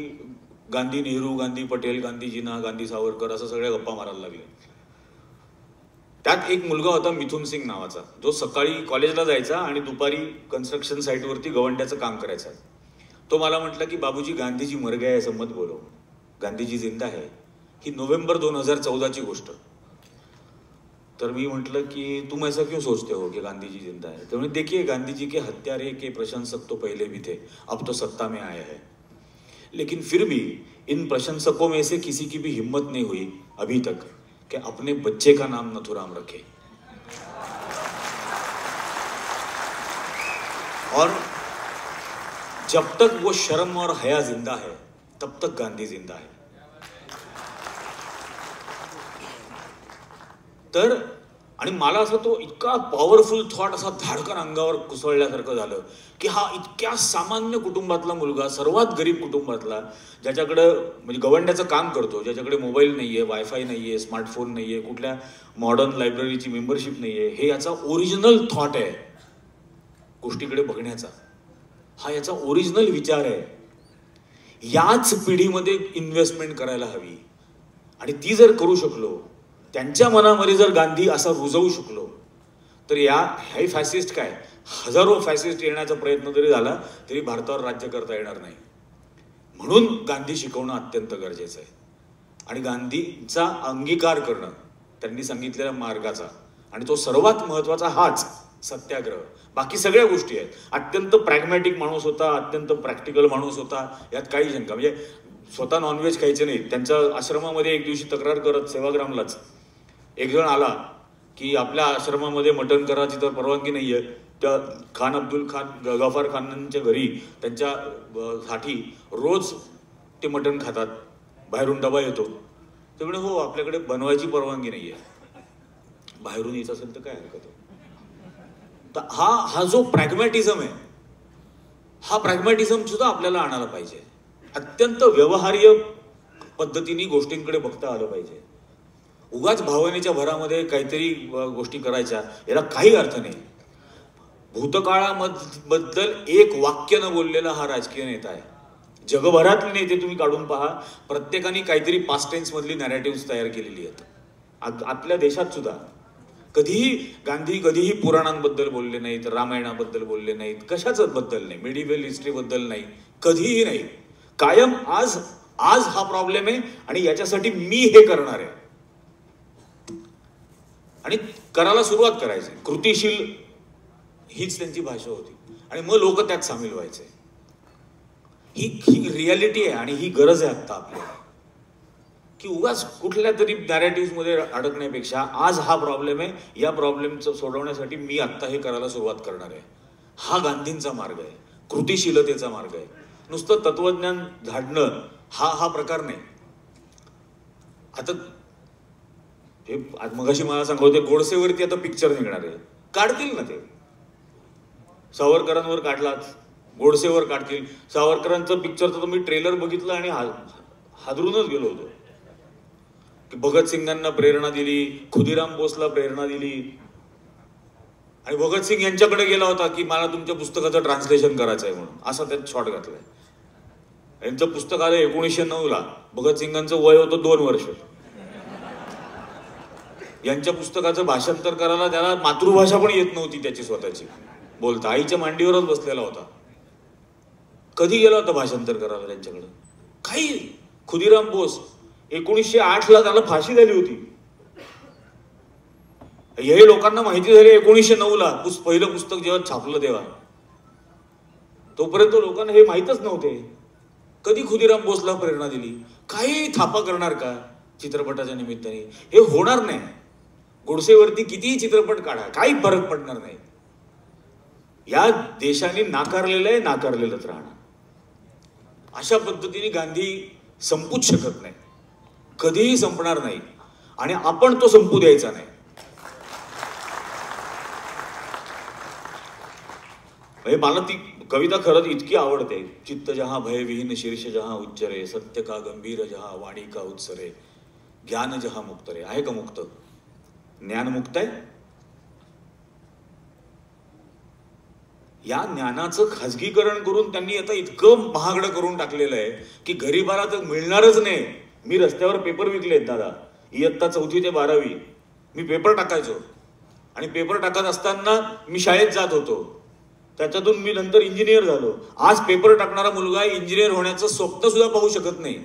गांधी नेहरू, गांधी पटेल, गांधी जिना, गांधी सावरकर असं सगळ्या गप्पा मारायला लागले. त्यात एक मुलगा होता मिथुन सिंग नावाचा, जो सकाळी कॉलेजला जायचा आणि दुपारी कन्स्ट्रक्शन साईटवरती गवंड्याचं काम करायचा. तो मला म्हटला की बाबूजी, गांधीजी मर गए ऐसा मत बोलो, गांधीजी जिंदा है. ही नोव्हेंबर 2014ची गोष्ट. तर मी म्हटलं की तुम ऐसा क्यों सोचते हो कि गांधीजी जिंदा है? तो देखिए, गांधीजी के हत्यारे के प्रशंसक तो पहले भी थे, अब तो सत्ता में आए हैं, लेकिन फिर भी इन प्रशंसकों में से किसी की भी हिम्मत नहीं हुई अभी तक कि अपने बच्चे का नाम नथुराम रखे. और जब तक वो शर्म और हया जिंदा है तब तक गांधी जिंदा है. तर आणि मला असं तो इतका पॉवरफुल थॉट असा धाडकन अंगावर कुसळल्यासारखं झालं की हा इतक्या सामान्य कुटुंबातला मुलगा, सर्वात गरीब कुटुंबातला, ज्याच्याकडं म्हणजे गवंड्याचं काम करतो, ज्याच्याकडे मोबाईल नाहीये, वायफाय नाहीये, स्मार्टफोन नाहीये, कुठल्या मॉडर्न लायब्ररीची मेंबरशिप नाहीये, हे याचा ओरिजिनल थॉट आहे गोष्टीकडे बघण्याचा. हा याचा ओरिजिनल विचार आहे. याच पिढीमध्ये इन्व्हेस्टमेंट करायला हवी, आणि ती जर करू शकलो, त्यांच्या मनामध्ये जर गांधी असा रुजवू शकलो, तर हे फॅसिस्ट काय, हजारो फॅसिस्ट येण्याचा प्रयत्न जरी झाला तरी भारतावर राज्य करता येणार नाही. म्हणून गांधी शिकवणं अत्यंत गरजेचं आहे, आणि गांधीचा अंगीकार करणं त्यांनी सांगितलेल्या मार्गाचा, आणि तो सर्वात महत्वाचा हाच सत्याग्रह. बाकी सगळ्या गोष्टी आहेत. अत्यंत प्रॅग्मॅटिक माणूस होता, अत्यंत प्रॅक्टिकल माणूस होता, यात काही शंका. म्हणजे स्वतः नॉनव्हेज खायचे नाही. त्यांच्या आश्रमामध्ये एक दिवशी तक्रार करत सेवाग्रामलाच एक जण आला की आपल्या आश्रमामध्ये मटण करायची तर परवानगी नाहीये. त्या खान अब्दुल खान, गफार खानांच्या घरी त्यांच्या साठी रोज ते मटण खातात, बाहेरून डबा येतो. ते म्हणे हो, आपल्याकडे बनवायची परवानगी नाहीये, बाहेरून यायचं असेल तर काय हरकत आहे. तर हा जो प्रॅग्मॅटिझम आहे, हा प्रॅग्मॅटिझम सुद्धा आपल्याला आणायला पाहिजे. अत्यंत व्यवहार्य पद्धतीने गोष्टींकडे बघता आलं पाहिजे. उगाच भावनेच्या भरामध्ये काहीतरी गोष्टी करायच्या, याला काही अर्थ नाही. भूतकाळाबद्दल एक वाक्य न बोललेला हा राजकीय नेता आहे. जगभरातले नेते तुम्ही काढून पहा, प्रत्येकाने काहीतरी पास्ट टेन्स मधली नॅरेटिव्ह तयार केलेली आहेत. आपल्या देशात सुद्धा गांधी कधीही पुराणांबद्दल बोलले नाहीत, रामायणाबद्दल बोलले नाहीत, कशाच बद्दल नाही, मेडिव्हल हिस्ट्री बद्दल नाही, कधीही नाही. कायम आज हा प्रॉब्लेम आहे आणि याच्यासाठी मी हे करणार आहे, आणि करायला सुरुवात करायची. कृतिशील हीच त्यांची भाषा होती, आणि मग लोक त्यात सामील व्हायचे. ही रियालिटी आहे आणि ही गरज आहे आता आपल्याला, की उगाच कुठल्या तरी नॅरेटिव्हमध्ये अडकण्यापेक्षा आज हा प्रॉब्लेम आहे, या प्रॉब्लेमचं सोडवण्यासाठी मी आत्ता हे करायला सुरुवात करणार आहे. हा गांधींचा मार्ग आहे, कृतिशीलतेचा मार्ग आहे. नुसतं तत्वज्ञान झाडणं हा प्रकार नाही. आता हे मगाशी मला सांगू होते, गोडसेवरती आता पिक्चर निघणार आहे, काढतील ना ते. सावरकरांवर काढलाच, गोडसेवर काढतील. सावरकरांचं पिक्चरचं तर मी ट्रेलर बघितलं आणि हादरूनच गेलो होतो की भगतसिंगांना प्रेरणा दिली, खुदीराम बोसला प्रेरणा दिली, आणि भगतसिंग यांच्याकडे गेला होता की मला तुमच्या पुस्तकाचं ट्रान्सलेशन करायचं आहे म्हणून, असा त्यात शॉट घातलाय. यांचं पुस्तक आलं 1909ला, भगतसिंगांचं वय होतं 2 वर्ष. यांच्या पुस्तकाचं भाषांतर करायला त्याला मातृभाषा पण येत नव्हती त्याची स्वतःची बोलता, आईच्या मांडीवरच बसलेला होता. कधी गेला होता भाषांतर करायला त्यांच्याकडे? काही. खुदीराम बोस 1908ला त्याला फाशी झाली होती. हे लोकांना माहिती झाली 1909ला पहिलं पुस्तक जेव्हा छापलं तेव्हा. तोपर्यंत लोकांना हे माहीतच नव्हते. कधी खुदीराम बोसला प्रेरणा दिली? काही थापा करणार का चित्रपटाच्या निमित्ताने? हे होणार नाही. गोडसेवरती कितीही चित्रपट काढा, काही फरक पडणार नाही. या देशाने नाकारलेलं आहे, नाकारलेलंच राहणार. अशा पद्धतीने गांधी संपूच शकत नाही, कधीही संपणार नाही, आणि आपण तो संपू द्यायचा नाही. मला ती कविता खरंच इतकी आवडते. चित्त जहा भय विहीन शीर्ष जहा उच्चरे, सत्य का गंभीर जहा वाणी का उत्सरे, ज्ञान जहा मुक्त रे. आहे का मुक्त? ज्ञान मुक्त आहे. या ज्ञानाचं खाजगीकरण करून त्यांनी आता इतकं महागडं करून टाकलेलं आहे की गरीबाला तर मिळणारच नाही. मी रस्त्यावर पेपर विकलेत दादा, इयत्ता 4थी ते 12वी मी पेपर टाकायचो, आणि पेपर टाकत असताना मी शाळेत जात होतो. त्याच्यातून मी नंतर इंजिनियर झालो. आज पेपर टाकणारा मुलगा इंजिनियर होण्याचं स्वप्न सुद्धा पाहू शकत नाही.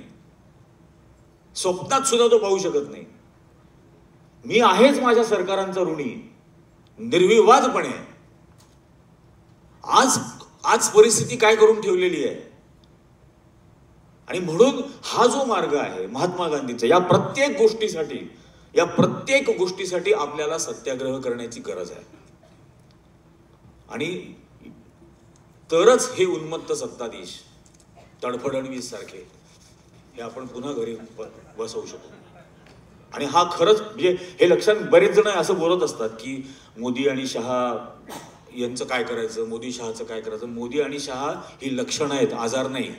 स्वप्नात सुद्धा तो पाहू शकत नाही. मी आहेच माझ्या सरकारांचा ऋणी, निर्विवादपणे. आज परिस्थिती काय करून ठेवलेली आहे. आणि म्हणून हा जो मार्ग आहे महात्मा गांधीचा, या प्रत्येक गोष्टीसाठी आपल्याला सत्याग्रह करण्याची गरज आहे. आणि तरच हे उन्मत्त सत्ताधीश, तडफडणवीस सारखे, हे आपण पुन्हा घरी बसवू शकतो. आणि हा खरंच म्हणजे हे लक्षात, बरेच जण असं बोलत असतात की मोदी आणि शहा यांचं काय करायचं, मोदी शहाचं काय करायचं. मोदी आणि शहा ही लक्षणं आहेत, आजार नाही.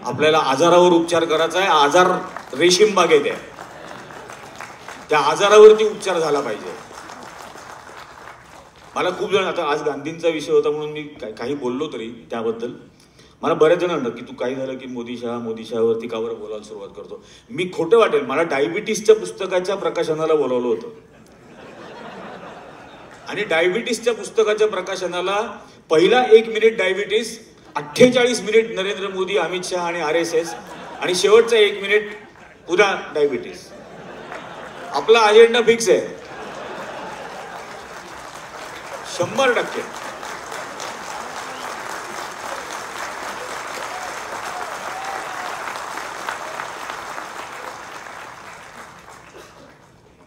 आपल्याला आजारावर उपचार करायचा आहे. आजार रेशीम बागेत आहे, त्या आजारावरती उपचार झाला पाहिजे. मला खूप जण, आता आज गांधींचा विषय होता म्हणून मी काही बोललो तरी त्याबद्दल मला बरेच जण म्हणतात की तू काही झालं की मोदी शहावरती का बरं बोलायला सुरुवात करतो. मी खोटं वाटेल, मला डायबिटीसच्या पुस्तकाच्या प्रकाशनाला बोलावलं होतं, आणि डायबिटीसच्या पुस्तकाच्या प्रकाशनाला पहिला 1 minute diabetes, 48 minute Narendra Modi, Amit Shah आणि RSS, आणि शेवटचा 1 मिनिट पुन्हा डायबिटीस. आपला अजेंडा फिक्स आहे 100%.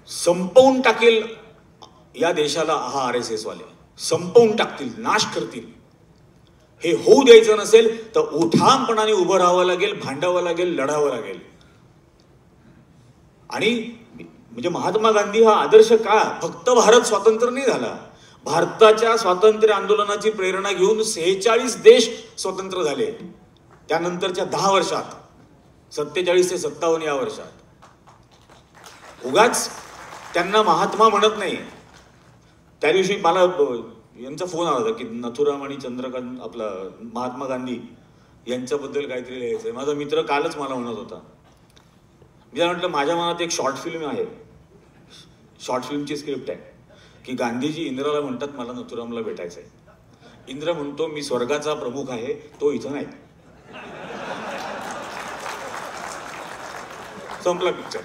संपवून टाकेल या देशाला हा RSS वाले, संपवून टाकतील, नाश करतील. हे होऊ द्यायचं नसेल तर ठामपणाने उभं राहावं लागेल, भांडावं लागेल, लढावं लागेल. आणि म्हणजे महात्मा गांधी हा आदर्श का फक्त भारत स्वतंत्र नाही झाला, भारताच्या स्वातंत्र्य आंदोलनाची प्रेरणा घेऊन 46 देश स्वतंत्र झाले त्यानंतरच्या 10 वर्षात, 47 ते 57 या वर्षात. उगाच त्यांना महात्मा म्हणत नाही. त्या दिवशी मला यांचा फोन आला होता की नथुराम आणि चंद्रकांत, आपला महात्मा गांधी यांच्याबद्दल काहीतरी लिहायचंय. माझा मित्र कालच मला म्हणत होता. मी म्हटलं माझ्या मनात एक शॉर्ट फिल्म आहे, शॉर्ट फिल्मची स्क्रिप्ट आहे की गांधीजी इंद्राला म्हणतात मला नथुरामला भेटायचंय. इंद्र म्हणतो मी स्वर्गाचा प्रमुख आहे, तो इथं नाही. संपला पिक्चर.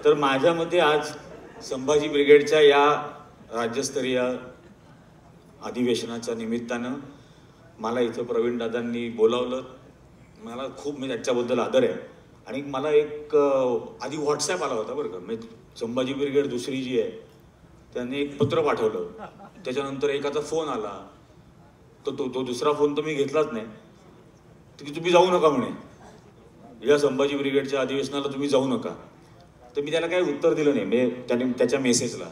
तर माझ्या मते आज संभाजी ब्रिगेडच्या या राज्यस्तरीय अधिवेशनाच्या निमित्तानं मला इथं प्रवीण दादांनी बोलावलं, मला खूप म्हणजे त्याच्याबद्दल आदर आहे. आणि मला एक आधी व्हॉट्सॲप आला होता बरं का, म्हणजे संभाजी ब्रिगेड दुसरी जी आहे त्यांनी एक पत्र पाठवलं, त्याच्यानंतर एकाचा फोन आला, तर तो दुसरा फोन तर मी घेतलाच नाही, की तुम्ही जाऊ नका म्हणे, या संभाजी ब्रिगेडच्या अधिवेशनाला तुम्ही जाऊ नका. तर मी त्याला काही उत्तर दिलं नाही, त्याने त्याच्या मेसेजला.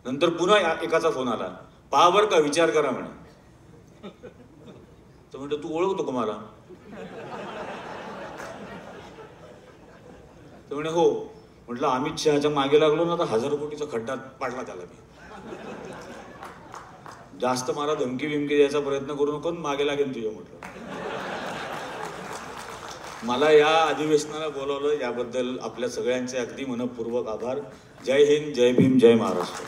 नंतर पुन्हा एकाचा फोन आला, पहा बरं का, विचार करा म्हणे. तर म्हणतो तू ओळखतो का मला? तर म्हणे हो. म्हटलं अमित शहाच्या मागे लागलो ना तर 1000 कोटीचा खड्डा पाडला त्याला मी. जास्त मला धमकी बिमकी द्यायचा प्रयत्न करू नको, मागे लागेल तुझ्या. म्हटलं मला या अधिवेशनाला बोलावलं याबद्दल आपल्या सगळ्यांचे अगदी मनपूर्वक आभार. जय हिंद, जय भीम, जय महाराष्ट्र.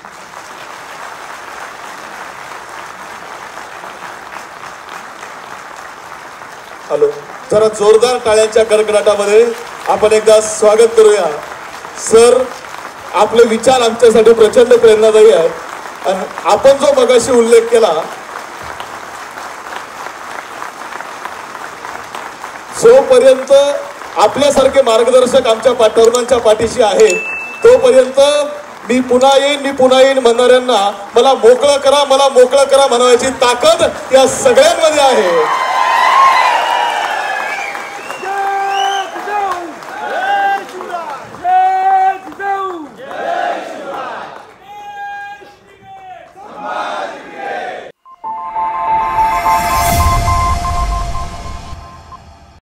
हॅलो, जरा जोरदार टाळ्यांच्या कडकडाटामध्ये आपण एकदा स्वागत करूया. सर, आपले विचार आमच्यासाठी प्रचंड प्रेरणादायी आहेत. आणि आपण जो मगाशी उल्लेख केला, जोपर्यंत आपल्यासारखे मार्गदर्शक आमच्या तरुणांच्या पाठीशी आहेत तोपर्यंत मी पुन्हा येईन म्हणणाऱ्यांना मला मोकळं करा म्हणायची ताकद या सगळ्यांमध्ये आहे.